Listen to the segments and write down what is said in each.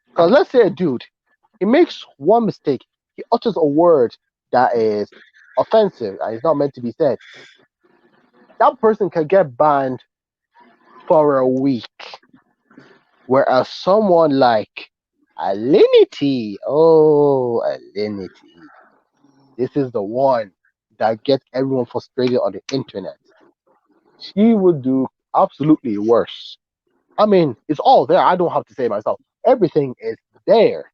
Because let's say a dude, he makes one mistake, he utters a word that is offensive and is not meant to be said. That person can get banned for a week. Whereas someone like Alinity, oh, Alinity, this is the one that gets everyone frustrated on the internet. She would do absolutely worse. I mean, it's all there. I don't have to say it myself. Everything is there.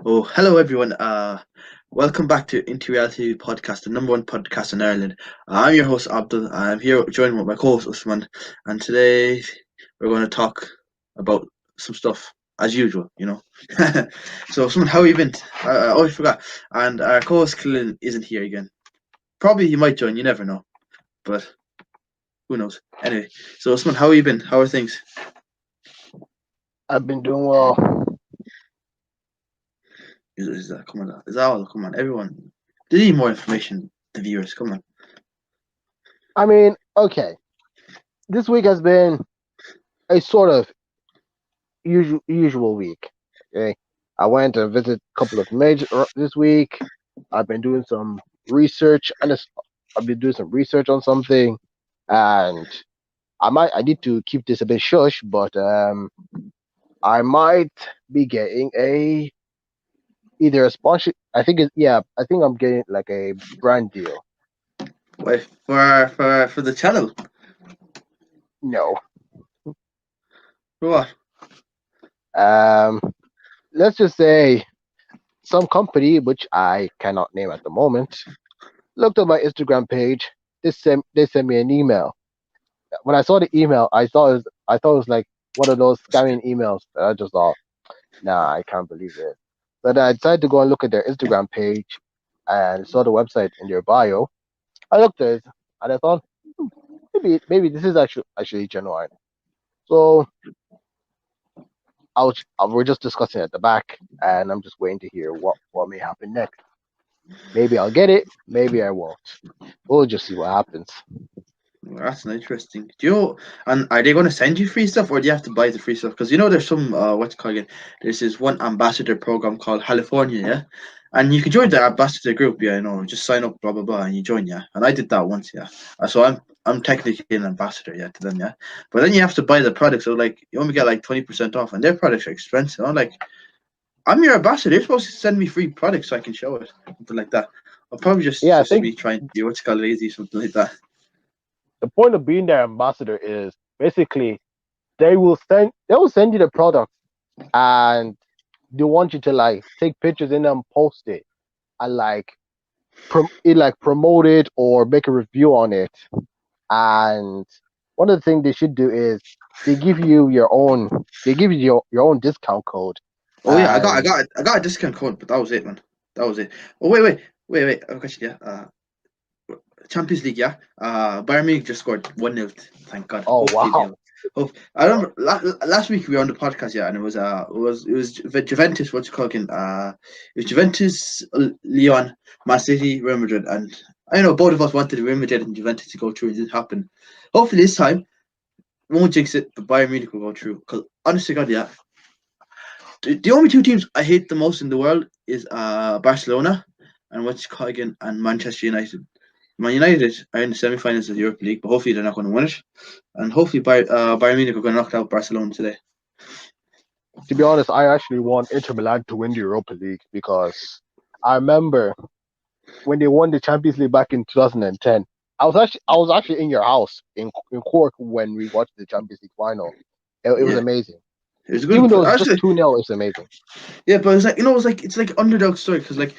Oh, hello everyone. Welcome back to Into Reality Podcast, the number one podcast in Ireland. I'm your host Abdul. I'm here joined with my co-host Usman, and today we're going to talk about some stuff as usual. So, Usman, how have you been? I forgot. And our co-host Khalil isn't here again. Probably he might join. You never know, but who knows? Anyway, so Usman, how have you been? How are things? I've been doing well. Is that come on? Is that all? Come on, everyone. They need more information. The viewers, come on. I mean, okay. This week has been a sort of usual week. Okay. I went and visited a couple of major this week. I've been doing some research I've been doing some research on something, and I need to keep this a bit shush, but I might be getting either a sponsor. I think I think I'm getting like a brand deal. Wait, for the channel? No. For what? Let's just say some company which I cannot name at the moment looked at my Instagram page. They sent me an email. When I saw the email, I thought it was like one of those scamming emails. That I just thought, nah, I can't believe it. But I decided to go and look at their Instagram page and saw the website in their bio. I looked at it and I thought, maybe this is actually genuine. So we're just discussing at the back, and I'm just waiting to hear what may happen next. Maybe I'll get it, maybe I won't. We'll just see what happens. Well, that's interesting. Do you know? And are they going to send you free stuff, or do you have to buy the free stuff? Because there's some what's it called again? There's this one ambassador program called California, yeah, and you can join the ambassador group, yeah. Just sign up, blah blah blah, and you join, yeah. And I did that once, yeah. So I'm technically an ambassador, yeah, to them, yeah. But then you have to buy the products, so like you only get like 20% off, and their products are expensive. I'm like, I'm your ambassador. You're supposed to send me free products so I can show it, something like that. I'll probably just be trying to be what's called lazy, something like that. The point of being their ambassador is basically they will send you the product, and they want you to like take pictures in them, post it, and like promote it or make a review on it. And one of the things they should do is they give you your own your own discount code. Oh yeah, I got a discount code, but that was it, man. That was it. Oh wait. I've got you, yeah. Champions League, yeah. Bayern Munich just scored 1-0. Thank God. Oh wow! I remember last week we were on the podcast, yeah, and it was Juventus. What's it called again? It was Juventus, Lyon, Man City, Real Madrid, and I know both of us wanted Real Madrid and Juventus to go through. It didn't happen. Hopefully this time, won't jinx it, but Bayern Munich will go through. Because honestly, God, yeah. The only two teams I hate the most in the world is Barcelona and what's it called again, and Manchester United. Man United are in the semi-finals of the Europa League, but hopefully they're not going to win it. And hopefully Bayern Munich are going to knock out Barcelona today. To be honest, I actually want Inter Milan to win the Europa League because I remember when they won the Champions League back in 2010. I was actually in your house in Cork when we watched the Champions League final. It was amazing. It was good. Even though it's just 2-0, it's amazing. Yeah, but it's like underdog story because like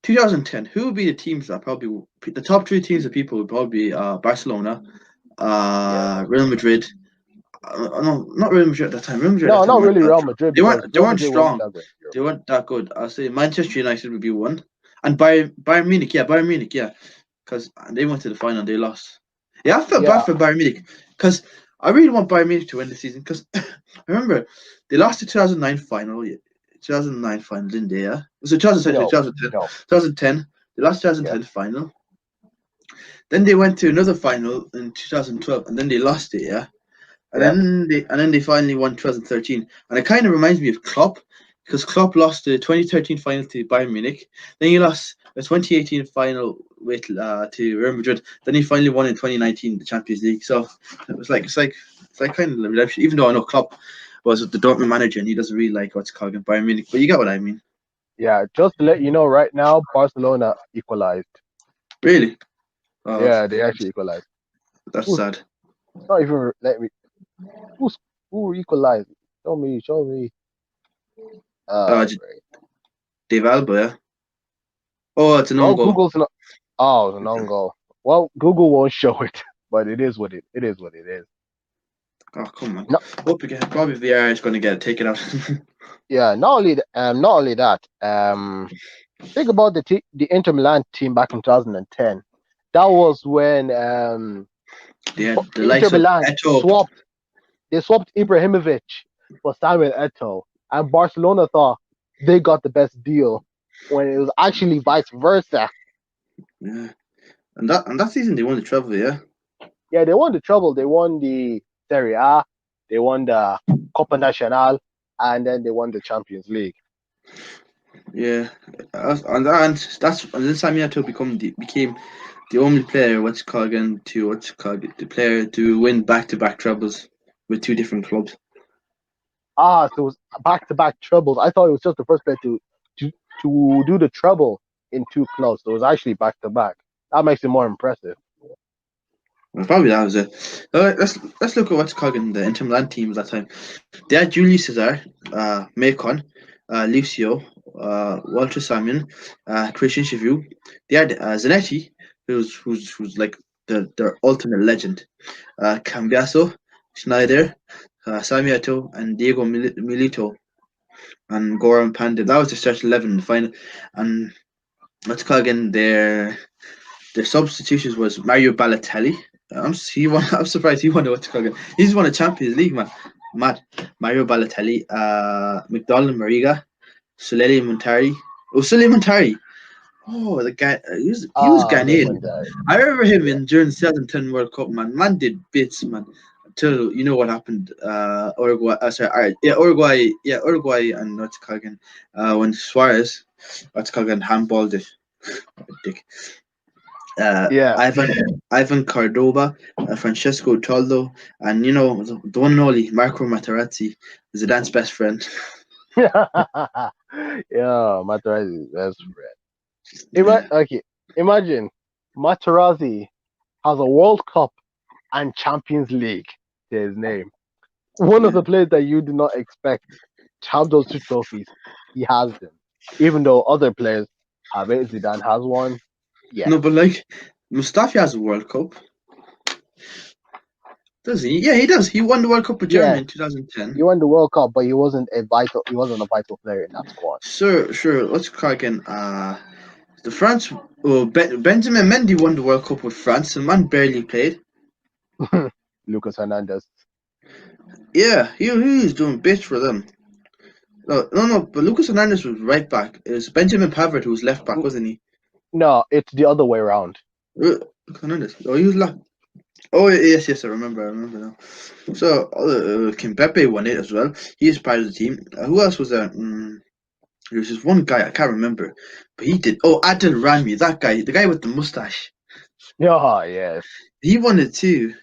2010, who would be the teams that probably the top three teams of people would probably be Barcelona, Real Madrid. No, not Real Madrid at that time. Real Madrid no, not really Real Madrid. They weren't strong. They weren't that good. I'll say Manchester United would be one, and Bayern Munich, yeah, because they went to the final and they lost. Yeah, I felt bad for Bayern Munich because I really want Bayern Munich to win the season because I remember they lost the 2009 final. 2009 final, didn't they? Yeah, was it 2010? 2010. They lost Yeah, 2010 final. Then they went to another final in 2012, and then they lost it. Yeah, yeah, and then they finally won 2013. And it kind of reminds me of Klopp because Klopp lost the 2013 final to Bayern Munich. Then he lost the 2018 final with to Real Madrid. Then he finally won in 2019 the Champions League. So it's like kind of redemption. Even though I know Klopp was the Dortmund manager and he doesn't really like what's called Bayern Munich, but you get what I mean. yeah. Just to let you know, right now Barcelona equalized. Really? Yeah, they actually equalized. That's Who's sad. not even let me? Who's who equalized? Show me, show me. Great. Dave Alba, yeah. Oh, it's an own Well, goal. Google's not. Oh, it's an own goal. Well, Google won't show it, but it is what it is. What it is. Oh, come on. No, Hope again. Probably VR is going to get it taken out. yeah. Not only that. Think about the Inter Milan team back in 2010. That was when They had the Inter likes of Milan Eto. swapped Ibrahimovic for Samuel Eto'o, and Barcelona thought they got the best deal when it was actually vice versa. Yeah. And that season they won the treble, yeah. Yeah, they won the treble. They won the Serie A, they won the Copa Nacional, and then they won the Champions League. Yeah. And then Samuel Eto'o became the only player the player to win back-to-back trebles with two different clubs. Ah, so it was back-to-back trebles. I thought it was just the first player to to do the treble in two clubs. So it was actually back-to-back. That makes it more impressive. Well, probably that was it. Let's look at what's called in the Inter Milan teams that time. They had Julius Cesar, Macon, Lucio, Walter Simon, Christian Chivu. They had Zanetti, who's like their ultimate legend. Cambiaso, Schneider, Samiato, and Diego Milito, and Goran Pandev. That was the start 11 in the final. And what's called again their substitutions was Mario Balotelli. I'm surprised he won the what's called again. He's won a Champions League, man. Mad. Mario Balotelli, McDonald Mariga, Sulele Montari. Oh, Sulele Montari. Oh, the guy. He was Ah, Ghanaian. legendary. I remember him Yeah. during the 2010 World Cup, man. Man did bits, man. Until you know what happened. Uruguay. Sorry. All right. Yeah, Uruguay. Yeah, Uruguay and what's it called again? When Suarez, what's it called again? Handballed it. Dick. Yeah. Ivan Cardova, Francesco Toldo, and the one and only Marco Materazzi, Zidane's best friend. Yeah, Materazzi's best friend. Yeah, Okay, imagine Materazzi has a World Cup and Champions League to his name. One of yeah. the players that you do not expect to have those two trophies, he has them. Even though other players have it, Zidane has one. Yeah, No, but like Mustafi has a World Cup, does he? Yeah, he does. He won the World Cup with Germany yeah, in 2010. he won the World Cup, but he wasn't a vital. He wasn't a vital player in that squad. Sure. Let's call again. The France. Oh, Benjamin Mendy won the World Cup with France, and man barely played. Lucas Hernandez. Yeah, he was doing bits for them. No, but Lucas Hernandez was right back. It was Benjamin Pavard who was left back, wasn't he? No, it's the other way around. Hernandez. Oh, he was left. Oh, yes, I remember now. So, Kimpembe won it as well. He's part of the team. Who else was there? There was this one guy, I can't remember, but he did. Oh, Adil Rami, that guy, the guy with the mustache. Yeah, yes. He won it too.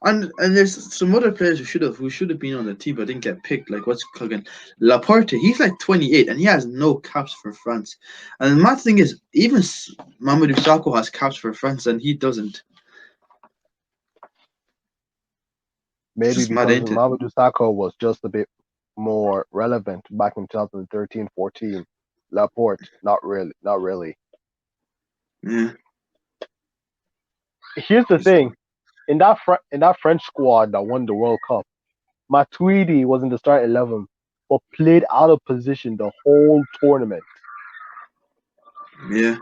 And there's some other players who should have been on the team but didn't get picked. Like what's it called again? Laporte. He's like 28 and he has no caps for France. And the mad thing is, even Mamadou Sakho has caps for France and he doesn't. It's Maybe just mad, because ain't it? Mamadou Sakho was just a bit more relevant back in 2013-14. Laporte, not really, not really. Yeah. Here's the thing: in that French squad that won the World Cup, Matuidi was in the start 11, but played out of position the whole tournament. Yeah.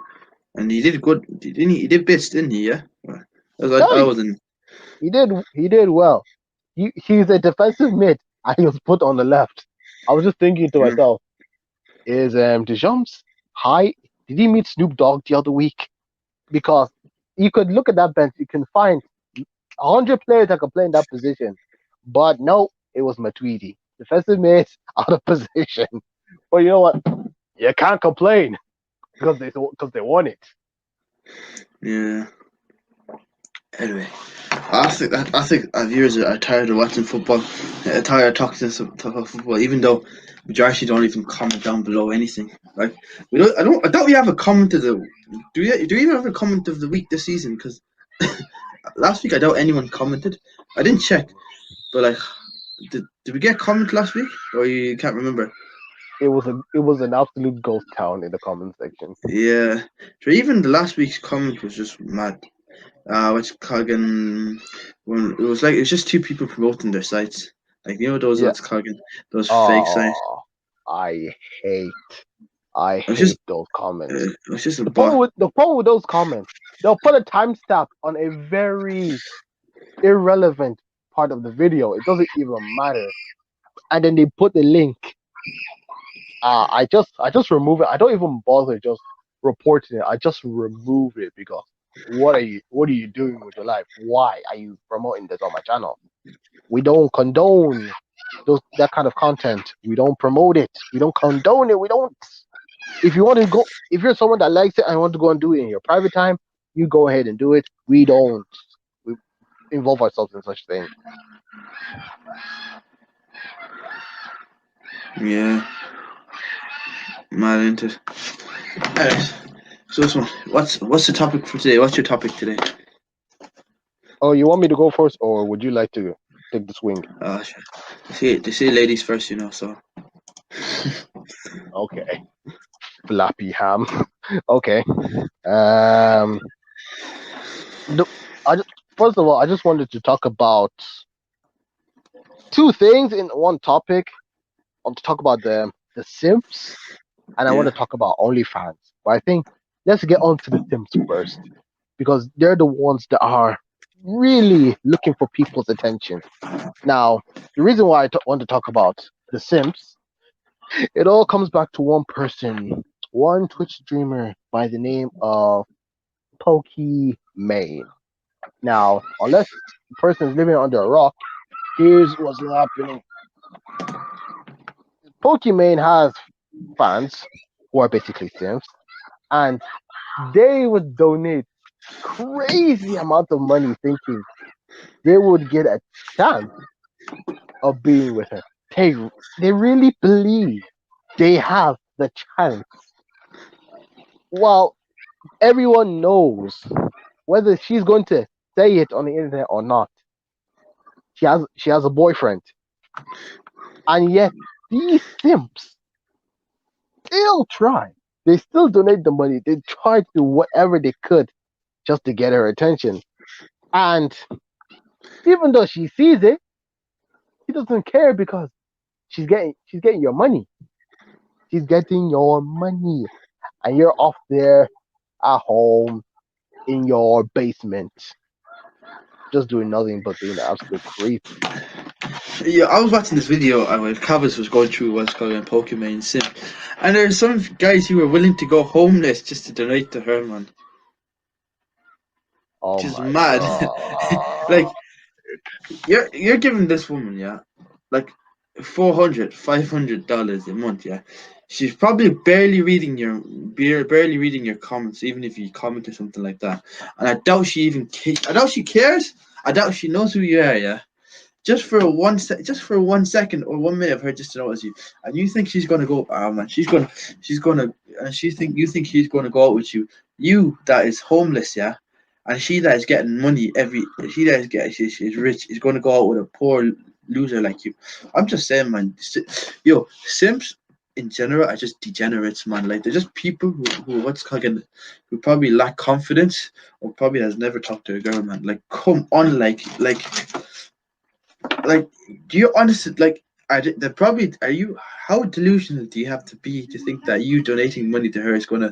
And he did good, didn't he? He did bits, didn't he? Yeah. No, I wasn't. he did well. He's a defensive mid, and he was put on the left. I was just thinking to Yeah. myself, is Deschamps' height Did he meet Snoop Dogg the other week? Because you could look at that bench, you can find 100 players that could play in that position. But no, it was Matuidi. Defensive mids out of position. But you know what? You can't complain because they won it. Yeah. Anyway, I think our viewers are tired of watching football, tired of talking about football. Even though majority don't even comment down below anything. Like we don't, I doubt we have a comment of the. Do we even have a comment of the week this season? Because last week I doubt anyone commented. I didn't check, but like, did we get a comment last week, or you can't remember? It was an absolute ghost town in the comment section. Yeah, so even the last week's comment was just mad. What's it called again? When it was just two people promoting their sites. Like those Yeah. what's it called again? Those fake sites. Oh, I hate I It was just hate those comments. it was just a The problem bot. with the problem with those comments, they'll put a timestamp on a very irrelevant part of the video. It doesn't even matter, and then they put the link. I just remove it. I don't even bother just reporting it. I just remove it because what are you doing with your life? Why are you promoting this on my channel? We don't condone that kind of content. We don't promote it. We don't condone it. We don't. If you want to go, if you're someone that likes it and want to go and do it in your private time, you go ahead and do it. We don't. We involve ourselves in such things. Yeah, mad into it. Alright. So Usman, what's the topic for today? What's your topic today? Oh, you want me to go first, or would you like to take the swing? Sure. They say ladies first, so. Okay, flappy ham. Okay. Um. The, first of all, I just wanted to talk about two things in one topic. I want to talk about the simps, and I want Yeah. to talk about OnlyFans. But I think let's get on to the simps first because they're the ones that are really looking for people's attention. Now, the reason why I want to talk about the simps, it all comes back to one person, one Twitch streamer by the name of Pokimane. Now, unless the person is living under a rock, here's what's happening. Pokimane has fans who are basically simps, and they would donate crazy amount of money thinking they would get a chance of being with her. They they really believe they have the chance. Well, everyone knows whether she's going to say it on the internet or not. She has a boyfriend, and yet these simps still try. They still donate the money. They try to do whatever they could just to get her attention. And even though she sees it, she doesn't care because she's getting your money. She's getting your money, and you're off there at home in your basement, just doing nothing but being an absolute creep. Yeah, I was watching this video where Cavas was going through what's called a Pokemon sim, and there's some guys who were willing to go homeless just to donate to her, man. Oh Just my mad. god. Like you're giving this woman, yeah, like $400, $500 a month, yeah. She's probably barely reading your comments, even if you comment or something like that. And I doubt she cares. I doubt she knows who you are, yeah. Just for 1 second or 1 minute of her just to notice you, and you think she's gonna go, oh man, she's gonna, and you think she's gonna go out with you that is homeless, yeah, and she that is getting money she that is getting, she's rich, is gonna go out with a poor loser like you. I'm just saying, man, simps in general are just degenerates, man. Like they're just people who what's called again, who probably lack confidence or probably has never talked to a girl, man. Like come on, like do you honestly like? They're probably are you? How delusional do you have to be to think that you donating money to her is gonna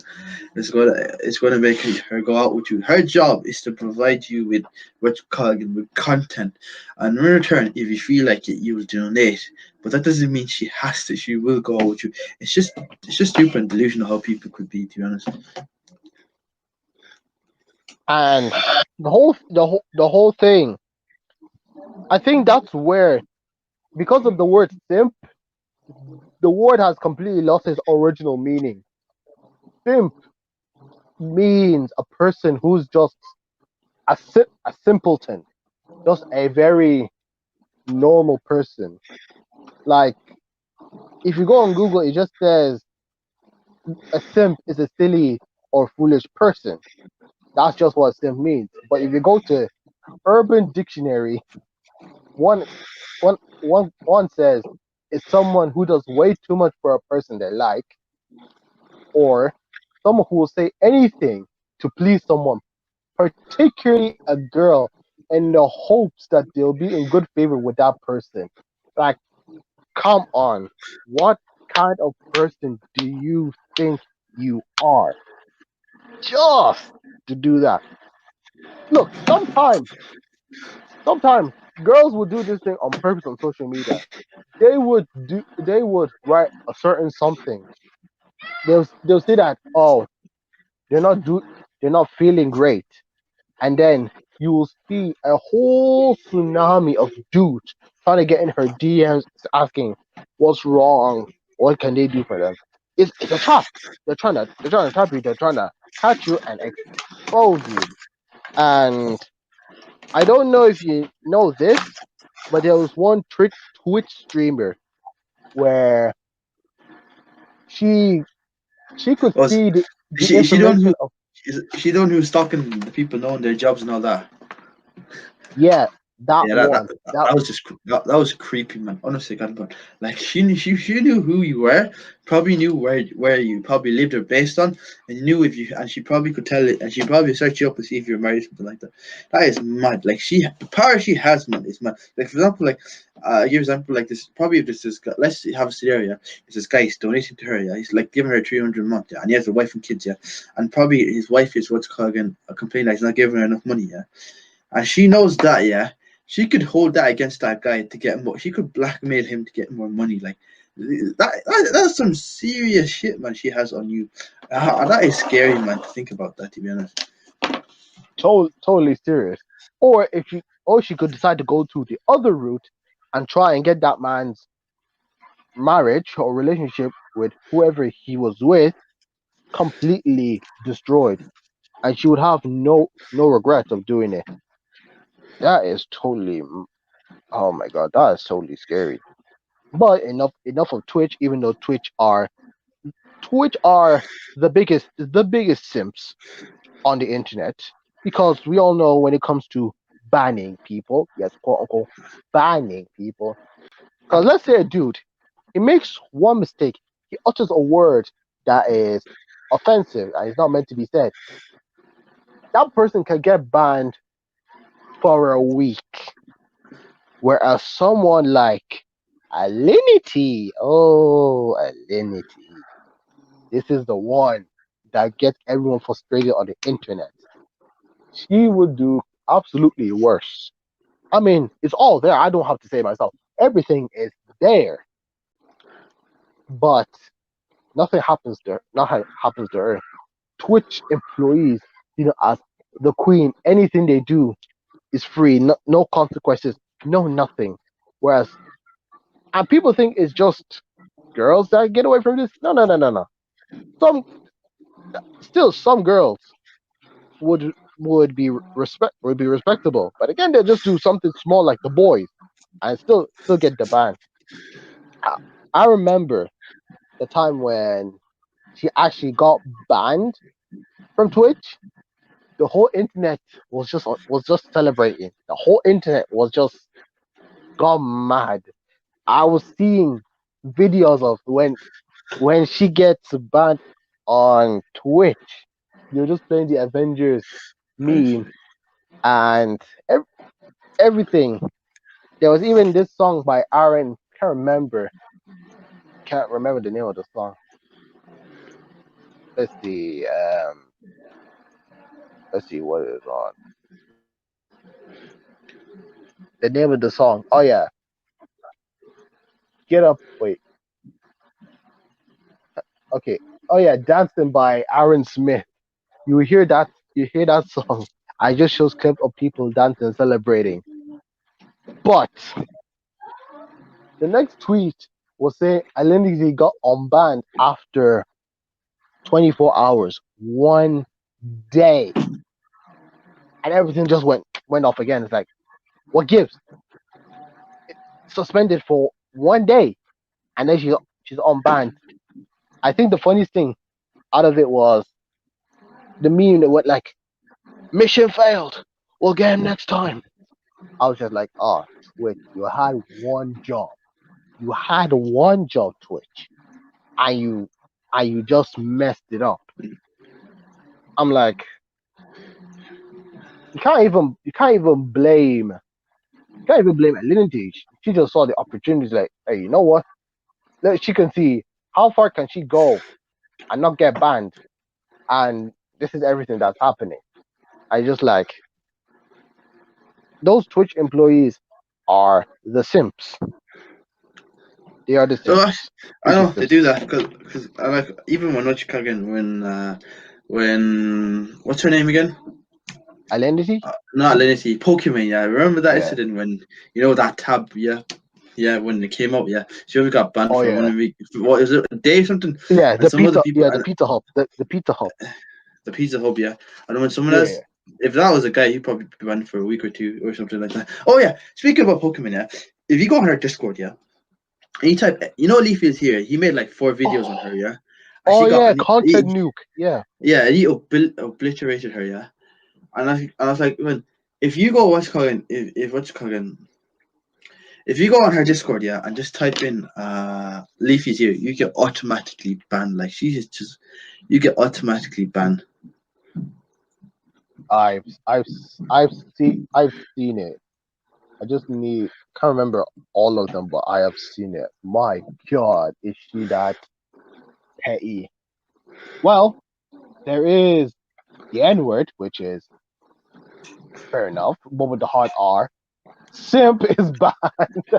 make her go out with you? Her job is to provide you with what you call it, with content, and in return, if you feel like it, you will donate. But that doesn't mean she has to. She will go out with you. It's just stupid and delusional how people could be. To be honest. And the whole thing, I think that's where, because of the word simp, the word has completely lost its original meaning. Simp means a person who's just a simpleton, just a very normal person. Like, if you go on Google, it just says a simp is a silly or foolish person. That's just what simp means. But if you go to Urban Dictionary, one one says it's someone who does way too much for a person they like, or someone who will say anything to please someone, particularly a girl, in the hopes that they'll be in good favor with that person. Like, come on, what kind of person do you think you are? Just to do that. Look, sometimes girls would do this thing on purpose on social media. They would write a certain something. They'll say that, oh, they're not do they're not feeling great, and then you will see a whole tsunami of dudes trying to get in her DMs asking what's wrong, what can they do for them. It's a trap. They're trying to trap you. They're trying to catch you and expose you. And I don't know if you know this, but there was one Twitch streamer where she she could Was see the she the one who information of, is she the one who's stalking the people knowing their jobs and all that? yeah, that Yeah, one. That that was just that was creepy, man. Honestly, God, but like she knew who you were, probably knew where you probably lived or based on, and knew if you and she probably could tell it, and she probably search you up to see if you're married, something like that. That is mad. Like the power she has, man, is mad. Like for example, like give example like this. Probably if this guy, let's have a scenario. Yeah, if this guy is donating to her, yeah, he's like giving her 300 a month, yeah, and he has a wife and kids, yeah, and probably his wife is what's called again a complaint that he's not giving her enough money, yeah, and she knows that, yeah, she could hold that against that guy to get more. She could blackmail him to get more money. Like that's some serious shit, man. She has on you. That is scary, man. To think about that, to be honest. totally serious. Or she could decide to go to the other route and try and get that man's marriage or relationship with whoever he was with completely destroyed, and she would have no regrets of doing it. That is totally, oh my god, that is totally scary. But enough of Twitch. Even though Twitch are the biggest simps on the internet, because we all know when it comes to banning people, yes, quote unquote, banning people. Because let's say a dude, he makes one mistake, he utters a word that is offensive and is not meant to be said. That person can get banned for a week. Whereas someone like Alinity, oh, Alinity, this is the one that gets everyone frustrated on the internet. She would do absolutely worse. I mean, it's all there. I don't have to say it myself. Everything is there, but nothing happens to her. Nothing happens to her. Twitch employees, as the queen, anything they do is free. No consequences. No nothing. Whereas, and people think it's just girls that get away from this. No, no, no, no, no. Some still some girls would be respectable, but again, they just do something small like the boys and still get the ban. I, I remember the time when she actually got banned from Twitch. The whole internet was just celebrating. The whole internet was just gone mad. I was seeing videos of when she gets banned on Twitch. You're just playing the Avengers meme and everything. There was even this song by can't remember. Can't remember the name of the song. Let's see. Let's see what is on the name of the song. Oh yeah, Get Up. Wait. Okay. Oh yeah, Dancing by Aaron Smith. You hear that? You hear that song? I just shows clip of people dancing, celebrating. But the next tweet was saying Alinity got unbanned after 24 hours, 1 day, and everything just went off again. It's like, what gives? Suspended for 1 day, and then she's unbanned. I think the funniest thing out of it was the meme that went like, "Mission failed. We'll get him next time." I was just like, "Oh, Twitch, you had one job. You had one job, Twitch, and you just messed it up." I'm like, you can't even blame Alinity. She just saw the opportunities. Like, hey, you know what? She can see how far can she go and not get banned. And this is everything that's happening. I just like those Twitch employees are the simps. They are the So simps. I Simply know they simps. do that because I like even when Rich Kagan when what's her name again? Identity? Not Linity, Pokemon. Yeah, remember that Yeah. incident when that tab? Yeah, yeah, when it came out. Yeah, she only got banned Oh for yeah. 1 week. What is it? A day or something? Yeah, And the some other pizza. people Yeah, the and pizza hub. The pizza hub. the Pizza Hub. Yeah, and when someone else. Yeah. If that was a guy, he'd probably be banned for a week or two or something like that. Oh yeah, speaking about Pokemon, yeah. If you go on her Discord, yeah, and you type, Leafy is here. He made like 4 videos on Oh, her, yeah. And oh she got, yeah, and content nuke. Yeah. yeah, and he obliterated her, yeah. And I was like, well, if you go if you go on her Discord, yeah, and just type in Leafy's here, you get automatically banned. Like she's just, you get automatically banned. I've I've I've seen it. I just can't remember all of them, but I have seen it. My God, is she that petty? Well, there is the N word, which is fair enough, but with the hard R. Simp is banned.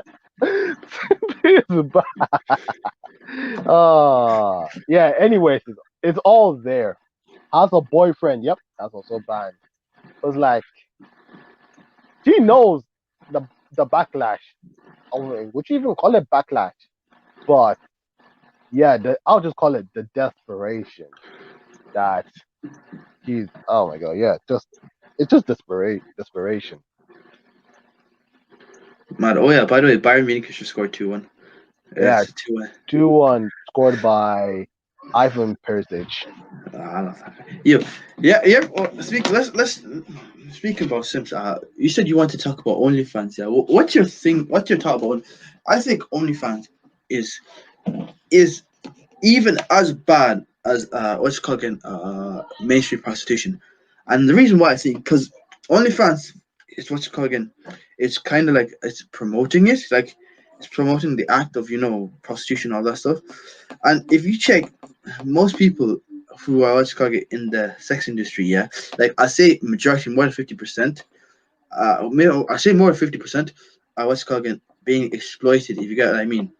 Simp is banned. Yeah. Anyways, it's all there. Has a boyfriend. Yep, that's also banned. It was like she knows the the backlash. Would you even call it backlash? But yeah, I'll just call it the desperation that he's. Oh my god, yeah, it's just desperation. Mad. Oh yeah. By the way, Bayern Munich just scored 2-1. Yeah, Yes, 2-1. 2-1 scored by Ivan Perisic. I love that. Yeah, yeah, yeah. Well, let's speak about Sims. You said you want to talk about OnlyFans. Yeah. What's your thing? What's your thought about? I think OnlyFans is is even as bad as what's it called again, mainstream prostitution. And the reason why I think because OnlyFans is what's it called again. It's kind of like it's promoting it, like it's promoting the act of prostitution, all that stuff. And if you check, most people who are what's it called it, in the sex industry, yeah, like I say majority, more than 50%. I say more than 50% are what's it called again, being exploited. If you get what I mean,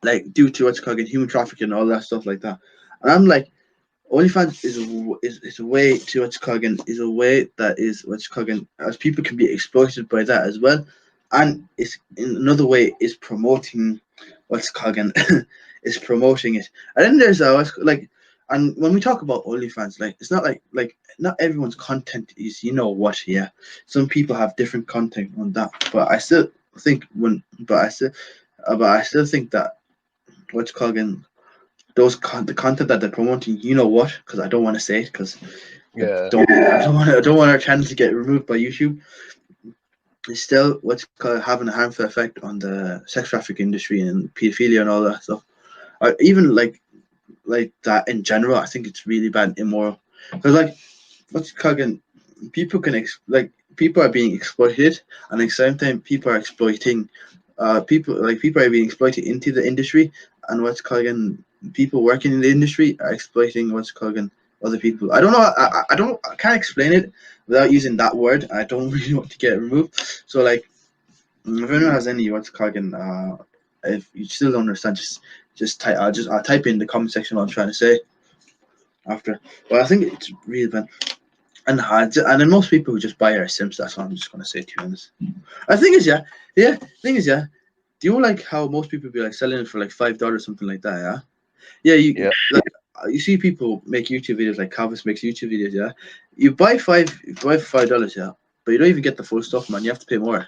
like due to what's called human trafficking and all that stuff like that. And I'm like, OnlyFans is a way to what's called is a way that is what's called as people can be exploited by that as well, and it's in another way is promoting what's called is promoting it. And then there's like, and when we talk about OnlyFans, like it's not like not everyone's content is what, yeah. Some people have different content on that, but I still think but I still think that what's called the content that they're promoting, because I don't want to say it because Yeah, I don't want our channel to get removed by YouTube. It's still what's called having a harmful effect on the sex traffic industry and pedophilia and all that stuff. Or even like that in general, I think it's really bad, immoral. Because like what's called people can people are being exploited, and at the same time people are exploiting people are being exploited into the industry, and what's called again, people working in the industry are exploiting what's called again other people. I don't know. I can't explain it without using that word. I don't really want to get it removed. So like, if anyone has any what's called again, if you still don't understand, just type. I'll type in the comment section what I'm trying to say after. But I think it's really bad. And then most people who just buy our Sims. That's what I'm just gonna say to you honest. The thing is, yeah. Thing is, yeah. Do you like how most people be like selling it for like $5, something like that? Yeah, yeah. Yeah. You see people make YouTube videos like Calvis makes YouTube videos. Yeah, you buy for $5. Yeah, but you don't even get the full stuff, man. You have to pay more.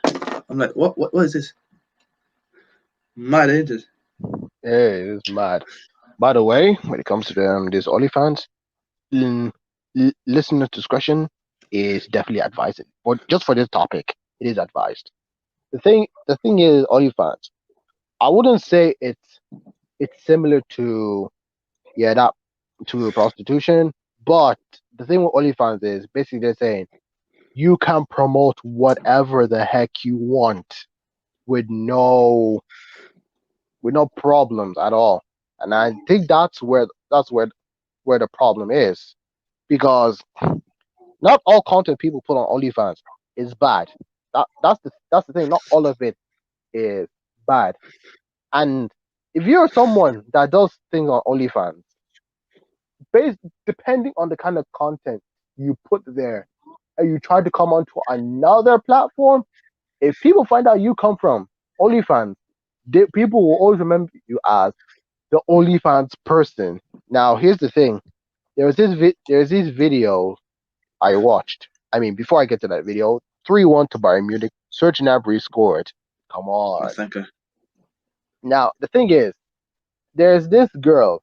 I'm like, what is this? Mad, ain't it? It is mad. By the way, when it comes to this OnlyFans, mm, listener discretion is definitely advised. But just for this topic, it is advised. The thing is OnlyFans. I wouldn't say it's similar to that to prostitution, but the thing with OnlyFans is basically they're saying you can promote whatever the heck you want with no problems at all. And I think that's where the problem is because not all content people put on OnlyFans is bad. That's the thing. Not all of it is bad. And if you're someone that does things on OnlyFans, based depending on the kind of content you put there, and you try to come onto another platform, if people find out you come from OnlyFans, people will always remember you as the OnlyFans person. Now, here's the thing: there's this video I watched. I mean, before I get to that video, 3-1 to Bayern Munich. Serge Gnabry scored. Come I on. think. Now, the thing is, there's this girl.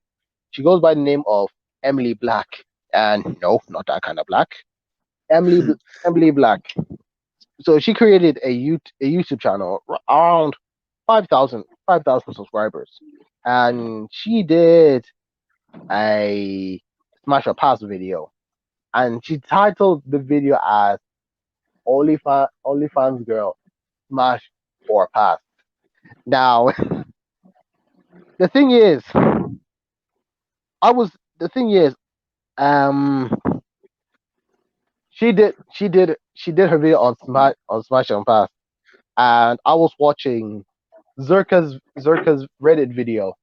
She goes by the name of Emily Black, and no, not that kind of black. Emily Emily Black. So she created a YouTube channel around 5,000 subscribers, and she did a smash or pass video, and she titled the video as OnlyFans girl smash or pass. Now the thing is, I was the thing is, um, she did her video on Smash and Pass, and I was watching Zerka's Reddit video,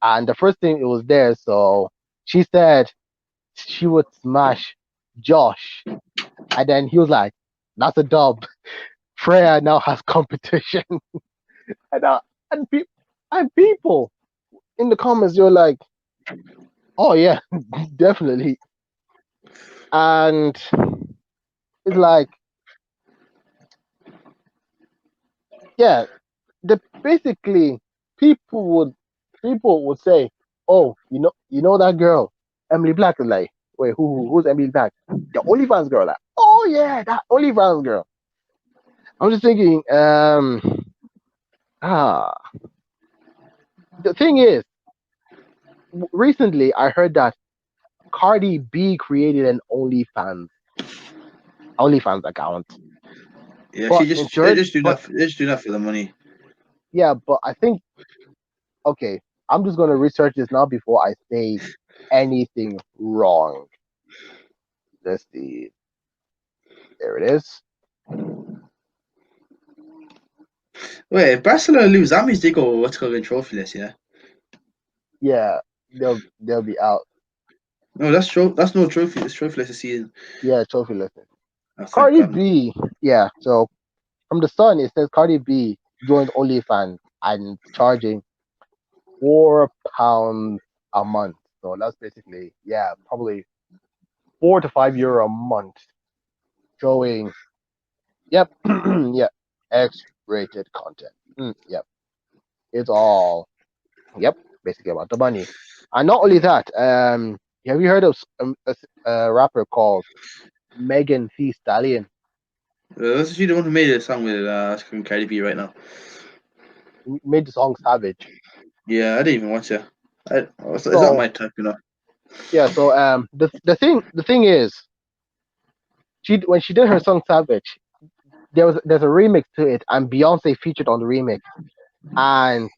and the first thing it was there. So she said she would smash Josh, and then he was like, "That's a dub. Freya now has competition." and uh, and, pe- and people in the comments you're like, "Oh yeah, definitely." And it's like, yeah, the basically people would say, "Oh, you know that girl, Emily Black." Is like, wait, who's Emily Black? The OnlyFans girl. Like, oh yeah, that OnlyFans girl. I'm just thinking, ah, the thing is, recently I heard that Cardi B created an OnlyFans account, Yeah, but in turn, but they just do that for the money. yeah, but I think okay, I'm just gonna research this now before I say anything wrong. Let's see. There it is. Wait, if Barcelona lose, that means they go what's called a trophyless, yeah. Yeah, they'll be out. No, that's no trophy. It's trophyless this season. Yeah, trophy listed. Oh, thank Cardi God. B. Yeah. So from the Sun, it says Cardi B joined OnlyFans and charging £4 a month. So that's basically probably €4 to €5 a month. Showing yep, yeah, X-rated content. Yep, it's all basically about the money. And not only that, have you heard of a rapper called Megan Thee Stallion? That's actually the one who made a song with Cardi B right now. He made the song Savage. Yeah, I didn't even watch it. It's not So my type, you know. yeah, so the thing is, when she did her song Savage, there's a remix to it, and Beyonce featured on the remix. and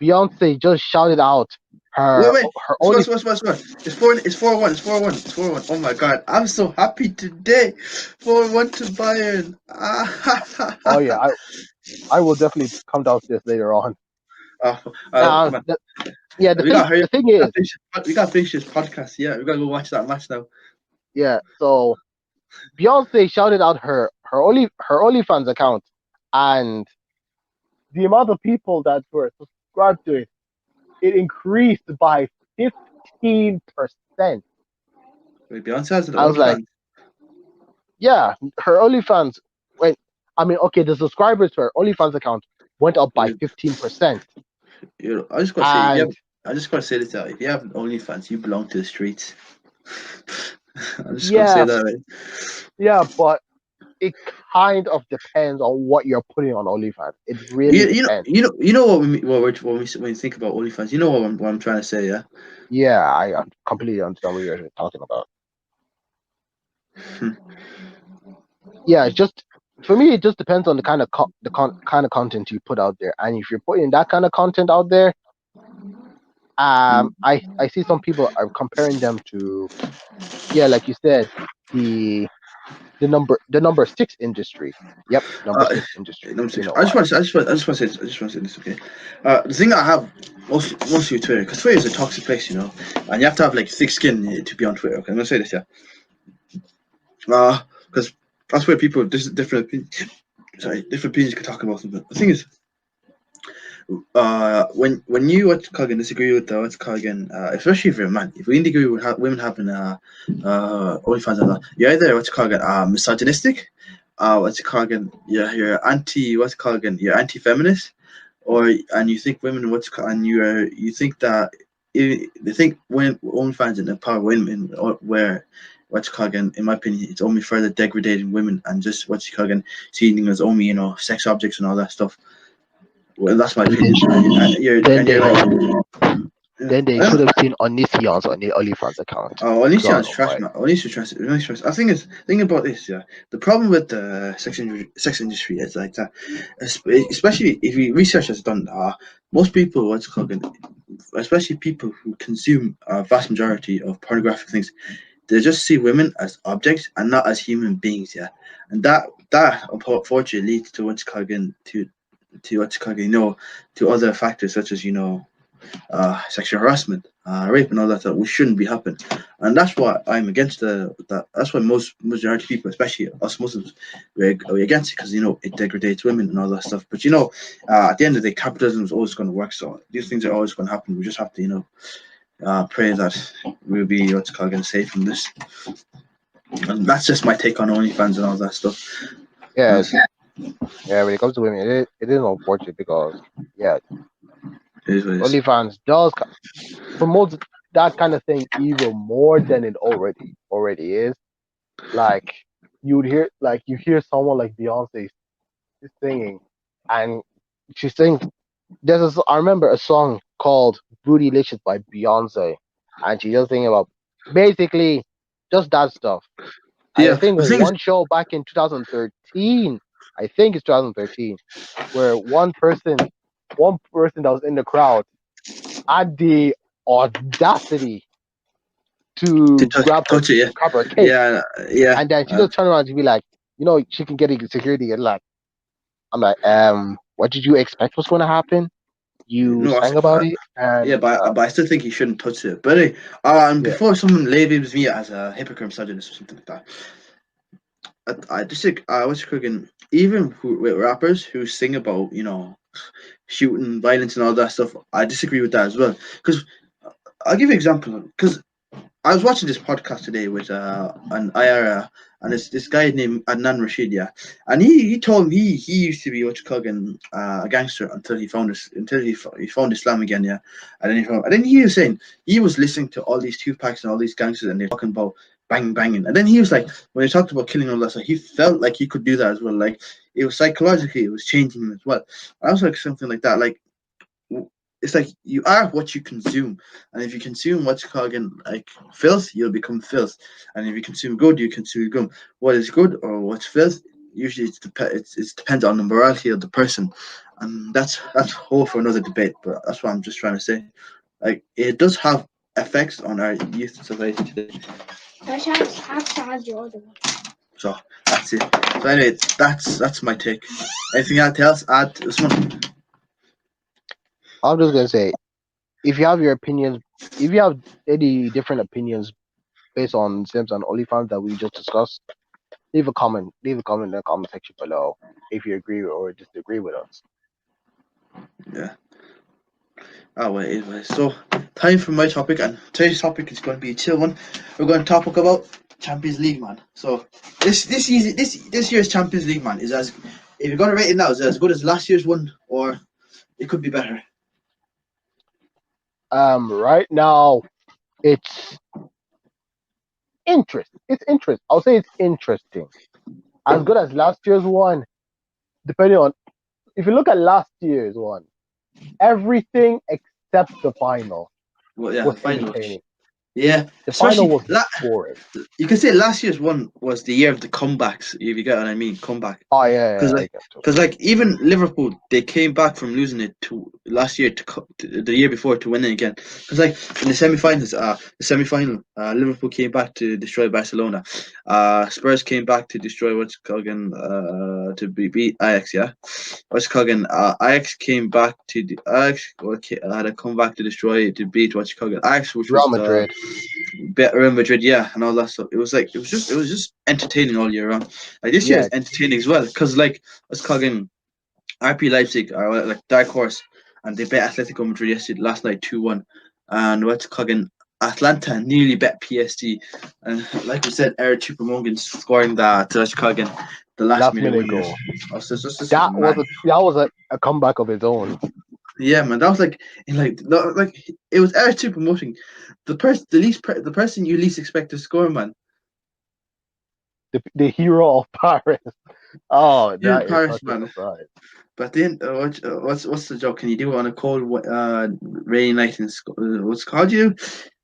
Beyonce just shouted out Wait, her wait. her Score, only. score, score, score. It's 4-1. It's 4-1. It's 4-1. Oh my god. I'm so happy today. 4-1 to Bayern. Ah, ha, ha, Oh ha, yeah, ha. I will definitely come downstairs later on. Oh, Now, come on. yeah, We gotta hurry the up. thing is, We gotta finish this podcast. Yeah, we gotta go watch that match now. yeah. So Beyonce shouted out her OnlyFans account, and the amount of people that were subscribed to it increased by 15%. Wait, Beyonce has an I was like, OnlyFans. yeah, her OnlyFans went. I mean, okay, the subscribers to her OnlyFans account went up by You, 15%, I just gotta say, if you have, and I just gotta say this out. If you have an OnlyFans, you belong to the streets. I'm just gonna say yeah, that. Right? yeah, but it kind of depends on what you're putting on OnlyFans. It really You, you know, depends. you know, you know what we what we're, when we think about OnlyFans. You know what I'm trying to say, yeah. Yeah, I completely understand what you're talking about. Hmm. Yeah, it's just for me, it just depends on the kind of kind of content you put out there, and if you're putting that kind of content out there, I see some people are comparing them to, yeah, like you said, the the number six industry. Yep, number Uh, six industry. Number You six. know why? I just want to say, this. Okay. The thing I have mostly with Twitter, because Twitter is a toxic place, and you have to have like thick skin to be on Twitter. Okay, I'm gonna say this, yeah. Because that's where people different opinions can talk about something. The thing is, when you what's called again disagree with the what's called again, especially if you're a man, if we disagree with women having OnlyFans and that, you're either what's called again misogynistic, what's it called again, yeah, you're anti-feminist, or and you think women and you think that they think when OnlyFans and empower women, or where what's it called again, in my opinion, it's only further degrading women and just what's it called again, seeing them as only sex objects and all that stuff. Well, that's my opinion. Then And you're they like, yeah. then they could have seen Onisions on the OnlyFans account. Oh, Onision's God trash, almighty. man. Onision's trash. Onision's trash. I think thing about this, yeah. The problem with the sex industry is like that, especially if you research has done. Most people, what's it called, especially people who consume a vast majority of pornographic things, they just see women as objects and not as human beings, yeah. And that unfortunately leads to what's called again to what's called to other factors such as sexual harassment, rape, and all that which shouldn't be happening. And that's why I'm against that. That's why most majority of people, especially us Muslims, we're against it because it degrades women and all that stuff. But at the end of the day, capitalism is always going to work. So these things are always going to happen. We just have to pray that we'll be what's called again safe from this. And that's just my take on OnlyFans and all that stuff. Yeah, Yes, yeah. When it comes to women, it is unfortunate because yeah, it is what it is. OnlyFans does promotes that kind of thing even more than it already is. Like you hear someone like Beyonce singing, and she sings. I remember a song called "Bootylicious" by Beyonce, and she just singing about basically just that stuff. And I Yeah, think the thing is, one show back in 2013, I think it's 2013, where one person that was in the crowd had the audacity to to touch it, grab her cake, yeah, yeah, and then she yeah. just turned around to be like, she can get a security, and like, I'm like, what did you expect was going to happen? You No, sang about it, yeah, and but I still think he shouldn't touch it. But yeah, before someone labels me as a hypocrite, misogynist, or something like that, I just think what's cooking. Even with rappers who sing about shooting, violence, and all that stuff, I disagree with that as well. Because I'll give you an example. Because I was watching this podcast today with an IRA, and it's this guy named Adnan Rashid, yeah, and he told me he used to be what you call a gangster until he found Islam again, yeah, and then he was saying he was listening to all these Tupacs and all these gangsters, and they're talking about banging, and then he was like when they talked about killing all that stuff, he felt like he could do that as well, like it was psychologically it was changing him as well. I was like something like that, like it's like you are what you consume, and if you consume what's called again like filth, you'll become filth, and if you consume good, you consume good. What is good or what's filth, usually it depends on the morality of the person, and that's whole for another debate. But that's what I'm just trying to say. Like it does have effects on our youth and society today. I have to have your other one. So that's it. So anyway, that's my take. Anything else? Add Usman? I'm just gonna say, if you have your opinions, if you have any different opinions based on Sims and OnlyFans that we just discussed, leave a comment. Leave a comment in the comment section below if you agree or disagree with us. Yeah. Oh wait, anyway. So time for my topic, and today's topic is going to be a chill one. We're going to talk about Champions League, man. So this year's Champions League, man, is as if you're going to rate it now, is it as good as last year's one, or it could be better. Right now it's interest. It's interest. I'll say it's interesting. As good as last year's one, depending on if you look at last year's one, everything except the final Well, yeah, was the final. entertaining. Yeah, The final especially was boring. you can say last year's one was the year of the comebacks. If you get what I mean, comeback. Oh yeah, Because I get to. even Liverpool, they came back from losing it to last year to the year before to winning again. Because in the semi-finals, Liverpool came back to destroy Barcelona. Spurs came back to destroy to beat Ajax. Yeah, Ajax came back to had a comeback to destroy to beat Ajax, which was Real Madrid. Real Madrid, yeah, and all that stuff. It was just entertaining all year round. Like this year Yeah, is entertaining as well because let's call in RP Leipzig are like dark horse, and they bet Atletico Madrid yesterday last night 2-1, and what's called Atlanta nearly bet PSG, and like we said, Eric Choupo-Moting scoring that to the last last minute minute winner. goal. This was That was mad. a comeback of its own. Yeah, man, that was it was Eric Choupo-Moting, the person you least expect to score, man. The hero of Paris. Oh, You're that in is Paris, such a man. surprise. But then, what's the joke? Can you do it on a cold, rainy night in what's it called you?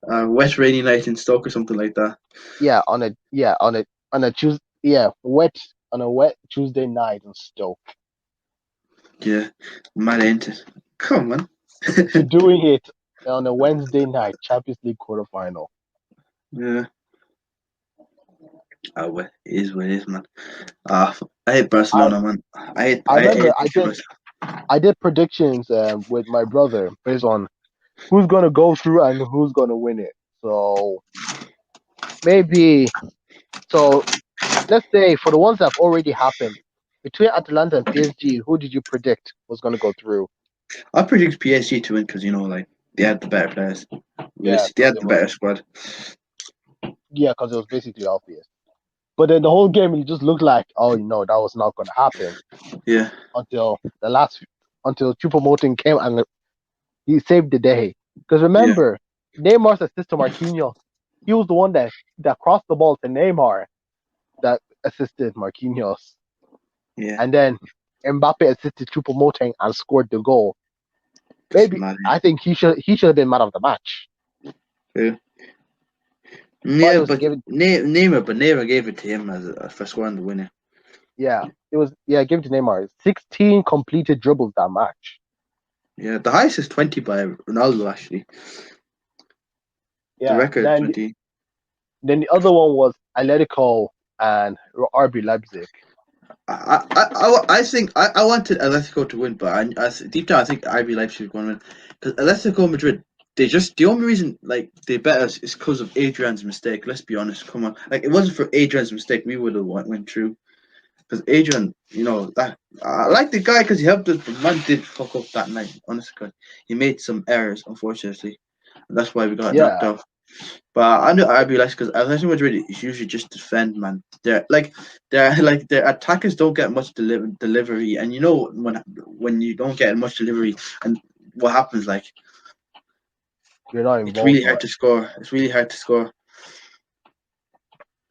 Wet rainy night in Stoke or something like that. Yeah, on a Tuesday. Yeah, on a wet Tuesday night in Stoke. Yeah, mad ain't it? Come on. To doing it on a Wednesday night Champions League quarterfinal. Yeah. Well, it is what it is, man. I hate Barcelona, man. I I remember hate Barcelona. I did predictions with my brother based on who's gonna go through and who's gonna win it. So maybe so let's say for the ones that have already happened between Atalanta and PSG, who did you predict was gonna go through? I predict PSG to win because they had the better players. Yeah, They because had the better squad. it was basically obvious. But then the whole game it just looked like, oh that was not gonna happen Yeah. until until Choupo-Moting came and he saved the day. Because Yeah. remember, Neymar's assist to Marquinhos, he was the one that crossed the ball to Neymar that assisted Marquinhos. Yeah. And then Mbappe assisted Choupo-Moting and scored the goal. Maybe Mad. I think he should have been man of the match. Yeah. But it Yeah, was but given Neymar gave it to him for scoring the winner. give it to Neymar. 16 completed dribbles that match. Yeah, the highest is 20 by Ronaldo actually. The Yeah. record is 20. Then the other one was Atletico and RB Leipzig. I think I wanted Atletico to win, but deep down I think RB Leipzig is going to win because Atletico Madrid. The only reason they bet us is because of Adrian's mistake. Let's be honest. Come on, it wasn't for Adrian's mistake, we would have went through. Because Adrian, that I like the guy because he helped us, but man did fuck up that night. Honestly, he made some errors, unfortunately, and that's why we got knocked Yeah. out. But I know RB likes because Atletico Madrid is usually just defend, man. Their attackers don't get much delivery, and when you don't get much delivery, and what happens You're not it's involved really hard to much. score. It's really hard to score.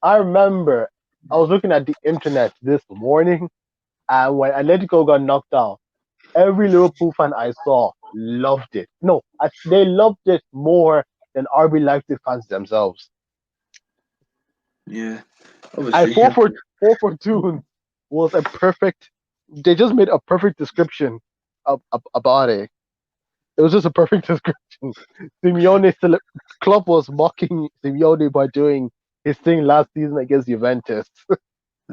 I remember I was looking at the internet this morning, and when Atletico got knocked out, every Liverpool fan I saw loved it. No, they loved it more than RB Leipzig fans themselves. Yeah, I obviously. 4-4-2 was a perfect. They just made a perfect description about it. It was just a perfect description. Simeone club was mocking Simeone by doing his thing last season against Juventus.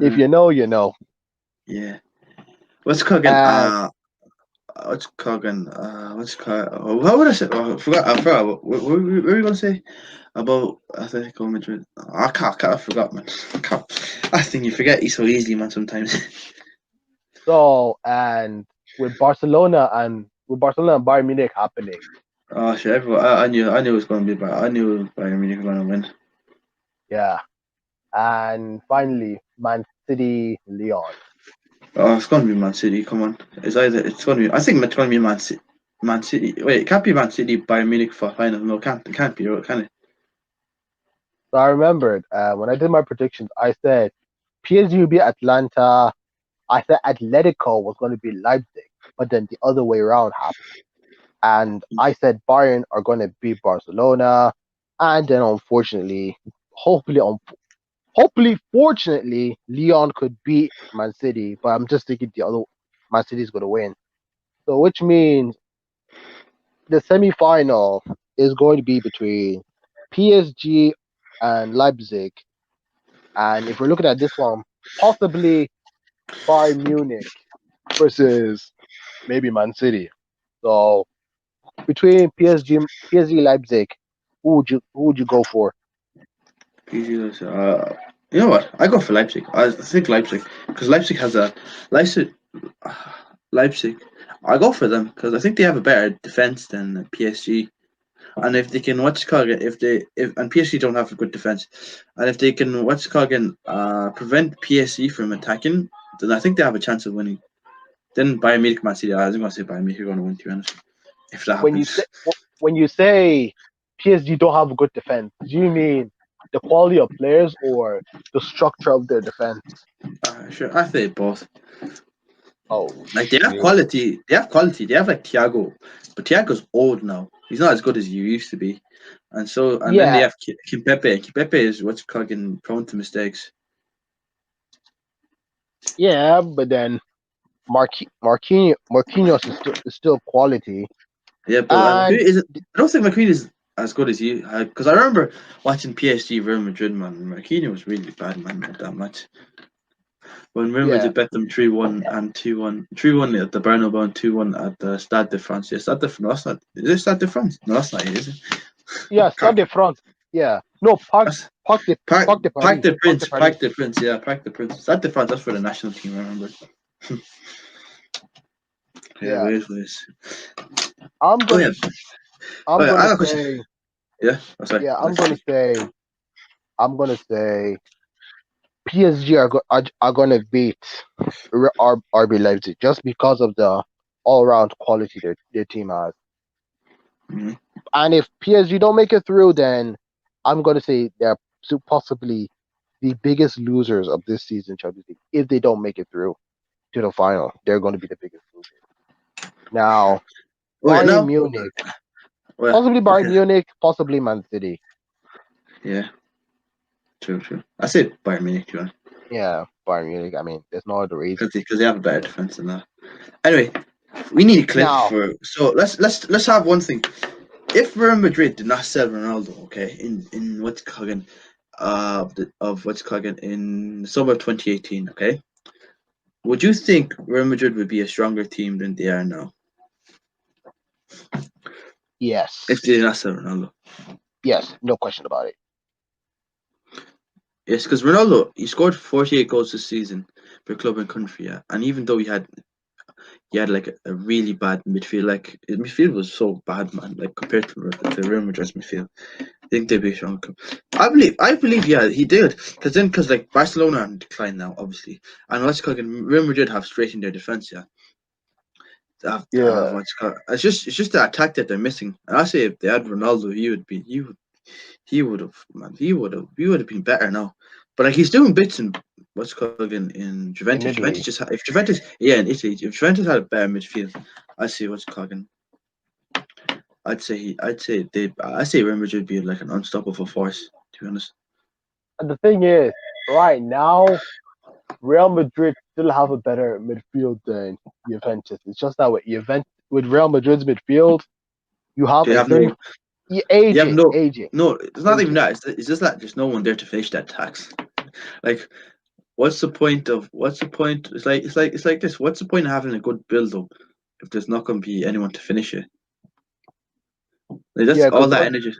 If Uh, you know, you know. yeah. What's cooking? And What's cooking? What's cooking? What would I say? Oh, I forgot. I forgot. What were you gonna say about Atletico Madrid? I forgot, man. I think you forget so easily, man. Sometimes. so, and with Barcelona and Bayern Munich happening, Oh shit! I knew it was gonna be bad. I knew Bayern Munich were gonna win. yeah. And finally, Man City, Leon. Oh, it's gonna be Man City. Come on, it's gonna be. I think it's gonna be Man City. Man City. Wait, it can't be Man City Bayern Munich for final. No, it can't be. Can it? So I remembered when I did my predictions, I said PSG would be Atlanta. I said Atletico was going to be Leipzig, but then the other way around happened. And I said Bayern are going to beat Barcelona, and then unfortunately, hopefully, fortunately, Leon could beat Man City. But I'm just thinking the other Man City is going to win. So which means the semi-final is going to be between PSG and Leipzig. And if we're looking at this one, possibly Bayern Munich versus maybe Man City. So between PSG Leipzig, who would you go for? PSG. You know what? I go for Leipzig. I think Leipzig because Leipzig has a Leipzig. Leipzig. I go for them because I think they have a better defense than PSG. And if they can what's it called again, if and PSG don't have a good defense, and if they can what's it called again, prevent PSG from attacking, then I think they have a chance of winning. Then Bayern Munich, Man City. I was gonna say Bayern Munich are gonna win. To be honest, if that When you happens. say when you say PSG don't have a good defense, do you mean the quality of players or the structure of their defense? Sure, I say both. Oh Like they have shit! quality. They have quality. They have like Thiago, but Thiago's old now. He's not as good as he used to be. And then they Yeah, have Kimpepe. Kimpepe is what's called getting prone to mistakes. yeah, but then Marquinhos is still quality, Yeah, but who and is it? I don't think McQueen is as good as he because I remember watching PSG Real Madrid, man. Marquinhos was really bad, man, not that much. When Real yeah, Madrid bet them 3-1 and 2-1, 3-1 at the Bernabeu and 2-1 at the Stade de France. Yeah, Stade de France. No, that's not. Is it Stade de France? No, that's not it, is it? yeah. Stade Crap. de France. Yeah, no, Parc That's Parc de Parc, Parc de Parc Paris. de Parc de Prince. Paris. Parc de Prince. Yeah, Parc de Prince. Stade de France. That's for the national team. I remember. Yeah, Yeah, wait. I'm Oh gonna yeah. Oh I'm yeah. I gonna got a question. say Yeah. Oh, sorry. yeah, I'm gonna say PSG are gonna beat RB Leipzig just because of the all round quality their team has. Mhm. And if PSG don't make it through, then I'm gonna say they're possibly the biggest losers of this season Champions League. If they don't make it through to the final, they're going to be the biggest losers. Now, Okay. Bayern Now. Munich, Well. possibly Bayern Okay. Munich, possibly Man City. Yeah. True. I said Bayern Munich, to be honest, Yeah, Bayern Munich. I mean, there's no other reason. because they have a better defense than that. Anyway, we need a clip Now, for. So let's have one thing. If Real Madrid did not sell Ronaldo, okay, in what's it called again, of what's it called again in summer of 2018, okay, would you think Real Madrid would be a stronger team than they are now if yes, they did not sell Ronaldo? yes, no question about it. Yes, because Ronaldo he scored 48 goals this season for club and country, yeah, and even though he had like a really bad midfield. Like his midfield was so bad, man. Like compared to Real Madrid's midfield, I think they'd be strong. I believe, yeah, he did. Because like Barcelona are in decline now, obviously, and what's it called? Real Madrid have straightened their defense. Yeah, Yeah, what's it called? It's just the attack that they're missing. And I say if they had Ronaldo, he would have been better now. But like he's doing bits in what's it called in in Juventus. Juventus Italy. just if Juventus yeah in Italy if Juventus had a better midfield, I see what's it called. I'd say Real Madrid would be like an unstoppable force. To be honest. And the thing is, right now, Real Madrid still have a better midfield than Juventus. It's just that with Real Madrid's midfield, you have They a have no. You have aging, no. aging, No, it's not even aging. that. It's just that there's no one there to finish that tax. Like, what's the point of? What's the point? It's like this. What's the point of having a good build up if there's not going to be anyone to finish it? Like, that's Yeah, all because that energy.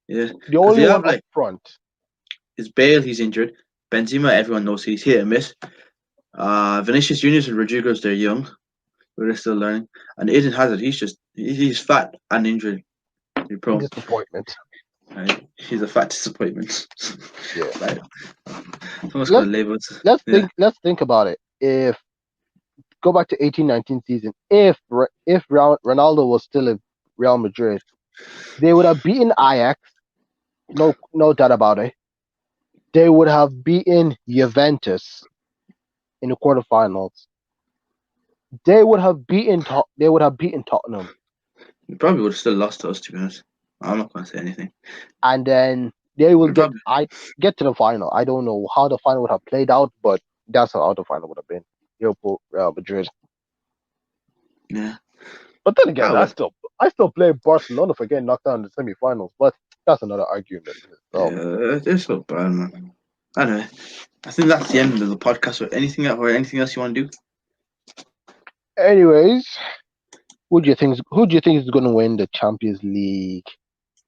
Yeah, the because only they one have up like front. is Bale. He's injured. Benzema. Everyone knows he's hit and miss. Vinicius Juniors and Rodrigo's they're young, but they're still learning. And Eden Hazard. He's fat and injury prone. Disappointment. Right? He's a fat disappointment. Yeah. Right. Someone's Let's gonna label it. let's Yeah. think let's think about it. If go back to 18-19 season, if Ronaldo was still in Real Madrid, they would have beaten Ajax. No doubt about it. They would have beaten Juventus in the quarterfinals. They would have beaten Tottenham, We probably would have still lost to us, to be honest. I'm not gonna say anything. and then they will We probably get to the final. I don't know how the final would have played out, but that's how the final would have been. Liverpool, Real Madrid. yeah. But then again, Oh well. I still blame Barcelona for getting knocked out in the semi-finals. But that's another argument. So, Yeah, they're so bad, man. Anyway, I think that's the end of the podcast. Anything else you want to do? anyways, who do you think is going to win the Champions League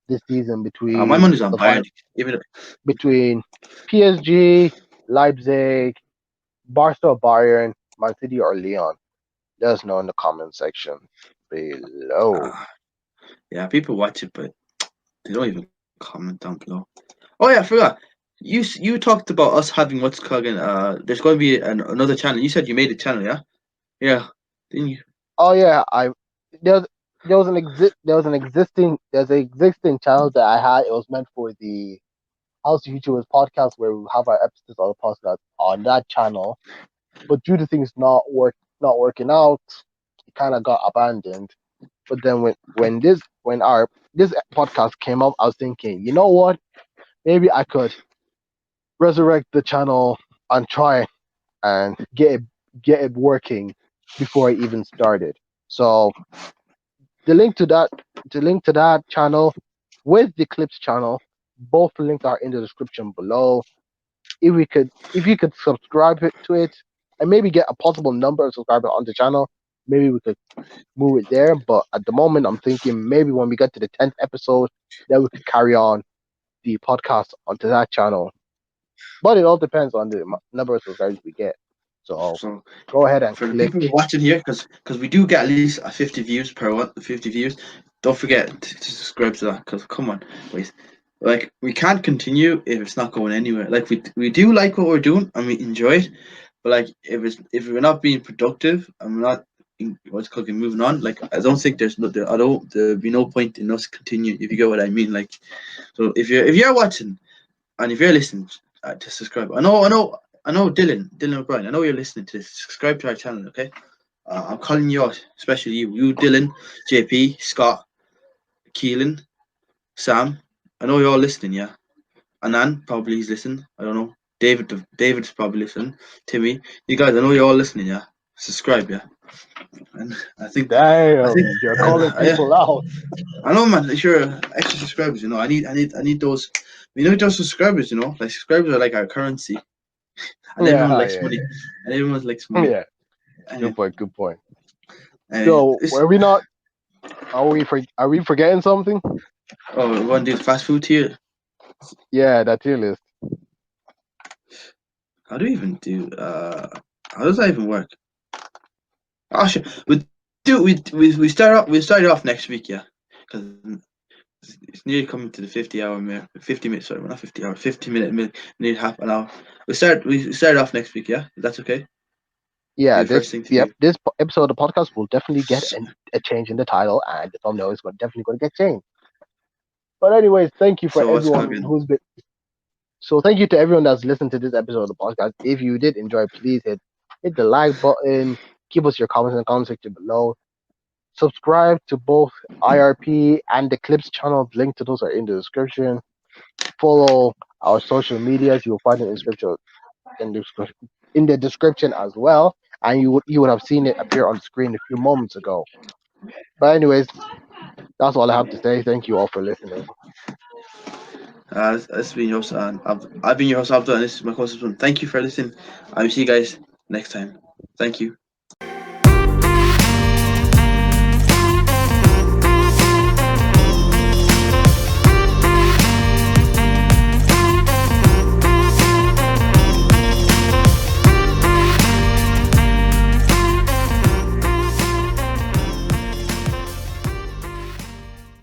this season My money's on the final Bayern. Even between PSG, Leipzig, Barca, Bayern, Man City, or Leon? Let us know in the comment section below. yeah, people watch it, but they don't even comment down below. Oh yeah, I forgot. You talked about us having what's called there's going to be another channel. You said you made a channel, yeah? Yeah, didn't you? Oh yeah, I there's there's an existing channel that I had. It was meant for the House of YouTubers podcast where we have our episodes on the podcast on that channel. But due to things not working out, it kind of got abandoned. But then when our this podcast came up, I was thinking, you know what? Maybe I could resurrect the channel and try and get it working before I even started. So the link to that the link to that channel with the clips channel, both links are in the description below. If you could subscribe to it and maybe get a possible number of subscribers on the channel, maybe we could move it there. But at the moment, I'm thinking maybe when we get to the 10th episode, then we could carry on the podcast onto that channel. But it all depends on the number of subscribers we get. So So go ahead and for the click. people watching here, because we do get at least 50 views per one, 50 views. Don't forget to subscribe to that. Because come on, wait, like we can't continue if it's not going anywhere. Like we do like what we're doing and we enjoy it, but like if we're not being productive and we're not what's cooking moving on, like I don't think there'll be no point in us continuing if you get what I mean. Like so if you're watching and if you're listening to subscribe, I know Dylan O'Brien. I know you're listening to this. Subscribe to our channel, okay? I'm calling you out, especially you, Dylan, JP, Scott, Keelan, Sam. I know you're all listening, yeah. Anan probably he's listening. I don't know. David's probably listening. Timmy, you guys, I know you're all listening, yeah. Subscribe, yeah. And I think, Damn, you're calling yeah. people out. I know, man. Sure, extra subscribers. I need those. Those subscribers. Like subscribers are like our currency, and everyone Yeah, likes yeah, money, and everyone likes yeah. money. Yeah, good Anyway, point, good point. anyway, So were we not? Are we forgetting something? we want to do the fast food tier. Yeah, that tier list. How do we even do? How does that even work? Oh shit, we start off next week, yeah, because it's nearly coming to the 50 hour mark. 50 minutes, sorry, not 50 hour, 50 minute, nearly half an hour. We start off next week, yeah. That's okay. Yeah, Be the first thing to yep, do. this episode of the podcast will definitely get a change in the title, and the thumbnail is definitely going to get changed. But anyways, thank you for So what's everyone cooking? who's been. So thank you to everyone that's listened to this episode of the podcast. If you did enjoy, please hit the like button. Give us your comments in the comment section below. Subscribe to both IRP and the Clips channel. Link to those are in the description. Follow our social medias. You will find it in the description. in the description as well, and you would have seen it appear on screen a few moments ago. But anyways, that's all I have to say. Thank you all for listening. This has been your host, and I've been your host, Abdul, and this is my co-host. Usman. Thank you for listening. I will see you guys next time. Thank you.